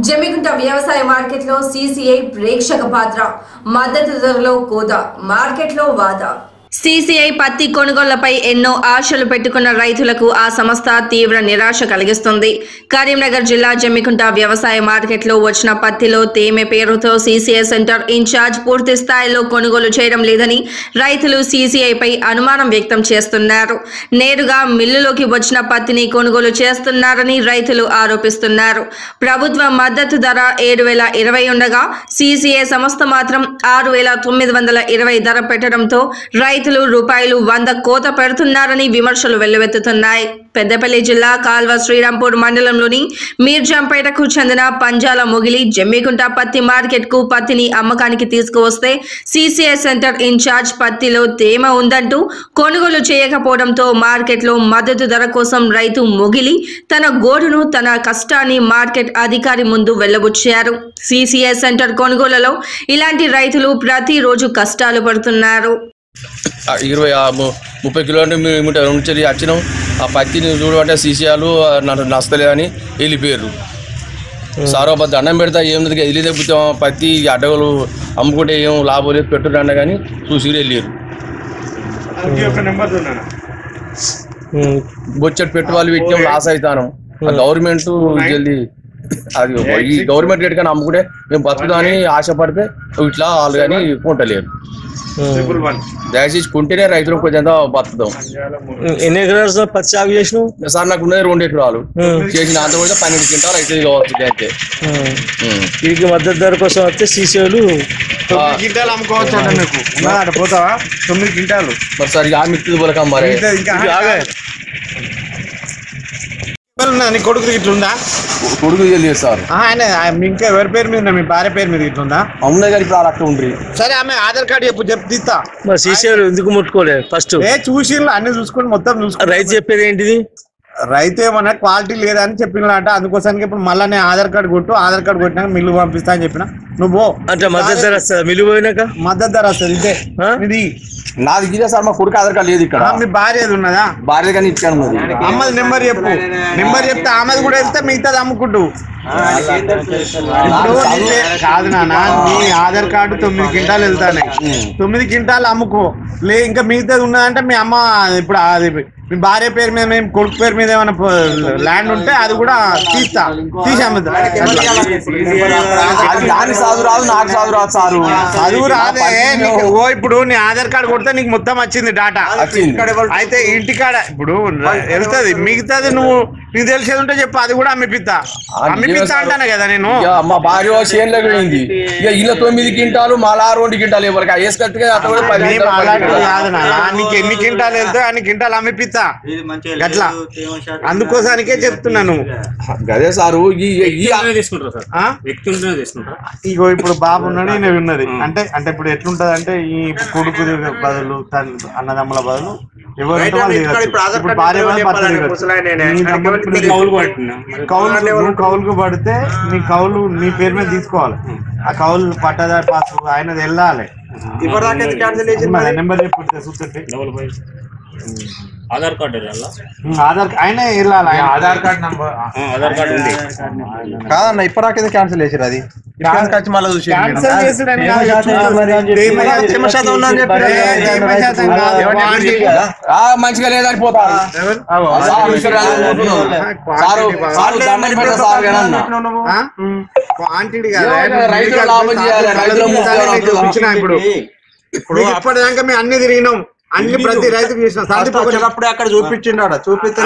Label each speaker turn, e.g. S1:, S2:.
S1: జమ్మికుంట వ్యవసాయ మార్కెట్లో సీసీఐ ప్రేక్షక పాత్ర మద్దతు ధరలో కోదా మార్కెట్లో వాదా సీసీఐ పత్తి కొనుగోళ్లపై ఎన్నో ఆశలు పెట్టుకున్న రైతులకు ఆ సంస్థ తీవ్ర నిరాశ కలిగిస్తుంది. కరీంనగర్ జిల్లా జమ్మికుంట వ్యవసాయ మార్కెట్లో వచ్చిన పత్తిలో తేమె పేరుతో సీసీఐ సెంటర్ ఇన్ఛార్జ్ పూర్తి స్థాయిలో కొనుగోలు చేయడం లేదని రైతులు సీసీఐపై అనుమానం వ్యక్తం చేస్తున్నారు. నేరుగా మిల్లులోకి వచ్చిన పత్తిని కొనుగోలు చేస్తున్నారని రైతులు ఆరోపిస్తున్నారు. ప్రభుత్వ మద్దతు ధర 7,020 ఉండగా సీసీఐ సంస్థ మాత్రం 6,920 ధర పెట్టడంతో రైతులు రూపాయలు 100 కోత పెడుతున్నారని విమర్శలు వెల్లువెత్తుతున్నాయి. పెద్దపల్లి జిల్లా కాల్వ శ్రీరాంపూర్ మండలంలోని మీర్జాంపేటకు చెందిన పంజాల మొగిలి జమ్మికుంట పత్తి మార్కెట్ కు పత్తిని అమ్మకానికి తీసుకువస్తే సీసీఐ సెంటర్ ఇన్ఛార్జ్ పత్తిలో తేమ ఉందంటూ కొనుగోలు చేయకపోవడంతో మార్కెట్లో మద్దతు ధర కోసం రైతు మొగిలి తన గోడును తన కష్టాన్ని మార్కెట్ అధికారి ముందు వెళ్లబుచ్చారు. సీసీఐ సెంటర్ కొనుగోలులో ఇలాంటి రైతులు ప్రతిరోజు కష్టాలు పడుతున్నారు.
S2: 20-30 కిలోమీటర్ నుంచి వచ్చినాం. ఆ పత్తిని చూడమంటే సీసీఆలు నచ్చలేదని వెళ్ళిపోయారు. సారో పత్తి అన్నం పెడతా ఏముంది వెళ్ళి తగ్గుతాం పత్తి అడ్డగలు అమ్ముకుంటే ఏం లాభం లేదు పెట్టున్నా కానీ చూసి వెళ్ళారు. బొచ్చటి పెట్టుబడులు పెట్టాం లాస్ అవుతాను. గవర్నమెంట్ జల్దీ అది ఈ గవర్నమెంట్ రేట్ కానీ అమ్ముకుంటే మేము బతుకుతామని ఆశపడితే ఇట్లా వాళ్ళు కానీ కొంటలేరు. దయచేసి కొంటేనే రైతులకు కొంచెం బతుకుతాం.
S3: ఎన్ని ఎకరాలు పత్తి సాగు చేసినావు
S2: సార్? నాకు ఉన్నది 2 ఎకరాలు చేసిన అంత కూడా 12 క్వింటాలు అయితే కావచ్చు. అయితే
S3: వీటికి మద్దతు ధర కోసం వస్తే సీసీలు
S4: 9 క్వింటాలు అమ్ముకోవచ్చు అంటే మీకు పోతావా? 9 క్వింటాలు
S2: మరి సార్ ఇక మిత్రులు బలకం మరి
S4: నీ కొడుకు ఇట్లుందా?
S2: కొడుకు తెలియదు సార్.
S4: ఆయన ఇంకా ఎవరి పేరు మీద మీ భార్య పేరు మీద ఇట్లుందా?
S2: అవునా గారు ఇప్పుడు అక్కడ ఉండ్రి.
S4: సరే ఆమె ఆధార్ కార్డు చెప్పు తీస్తా.
S3: మరి సీసీలు ఎందుకు ముట్టుకోలేదు? ఫస్ట్
S4: చూసి అన్ని చూసుకుని మొత్తం చూసుకుని
S3: రైతు చెప్పేది ఏంటిది?
S4: రైతు ఏమన్నా క్వాలిటీ లేదని చెప్పినట. అందుకోసానికి ఇప్పుడు మళ్ళీ నేను ఆధార్ కార్డు కొట్టినాక మిల్లు పంపిస్తా అని చెప్పిన. నువ్వు
S3: అంటే మద్దతు ధర వస్తుంది మిల్లు పోయినాక?
S4: మద్దతు ధర వస్తుంది. ఇదే ఇది
S2: నాది ఇదే సార్. మా కొడుకు ఆధార్ కార్డు లేదు ఇక్కడ.
S4: మీ భార్య ఉన్నదా?
S2: భార్య కానీ ఇచ్చాను.
S4: అమ్మది నెంబర్ చెప్పు. నెంబర్ చెప్తే ఆమెది కూడా వెళ్తే మిగతాది అమ్ముకుంటూ. కాదు నాన్న, నీ ఆధార్ కార్డు 9 క్వింటాలు వెళ్తానే. 9 క్వింటాలు అమ్ముకో. ఇంకా మిగతాది ఉన్నదంటే మీ అమ్మ ఇప్పుడు అది మీ భార్య పేరు మీద మేము కొడుకు పేరు మీద ఏమైనా ల్యాండ్ ఉంటే అది కూడా తీసి అమ్ముతా. చదువు రాదే. ఓ ఇప్పుడు నీ ఆధార్ కార్డు కొడితే నీకు మొత్తం వచ్చింది డాటా. అయితే ఇంటికాడ ఇప్పుడు వెళ్తుంది. మిగతాది నువ్వు నీకు తెలిసేది ఉంటే చెప్పు, అది కూడా అమ్మిపిస్తా అంటాను కదా నేను.
S2: మా భార్య చేనులోకి పోయింది. ఇక ఇలా 9 క్వింటాలు మళ్ళా 2 క్వింటాలు ఎవరికి వేసుకట్టుగా
S4: కాదు నాన్న, నీకు ఎన్ని క్వింటాలు వెళ్తావు అన్ని క్వింటాలు అమ్మిపిస్తా అట్లా. అందుకోసానికే చెప్తున్నాను.
S2: అదే సారు
S4: ఇగో ఇప్పుడు బాబు ఉన్నాడు, ఈయన ఉన్నది. అంటే ఇప్పుడు ఎట్లుంటది అంటే ఈ కొడుకు బదులు అన్నదమ్ముల బదులు ఎవరు కౌలుకు పడితే నీ కౌలు నీ పేరు మీద తీసుకోవాలి. ఆ కౌలు పట్టదారి పాస్ ఆయనది వెళ్ళాలి. నెంబర్ చెప్పి
S3: ఆధార్ కార్డు
S4: ఆయన వెళ్ళాలి. ఆధార్ కార్డు నంబర్
S5: ఉంది కాదన్న. ఇప్పటికే క్యాన్సిల్ చేసారు. అది మళ్ళీ చూసి
S2: మంచిగా లేదని పోతారు.
S4: ఇప్పుడు ఇప్పటిదాకా మేము అన్ని తిరిగినాం. అన్ని ప్రతి రైతుకు చేసిన అక్కడ చూపించిండు. చూపిస్తే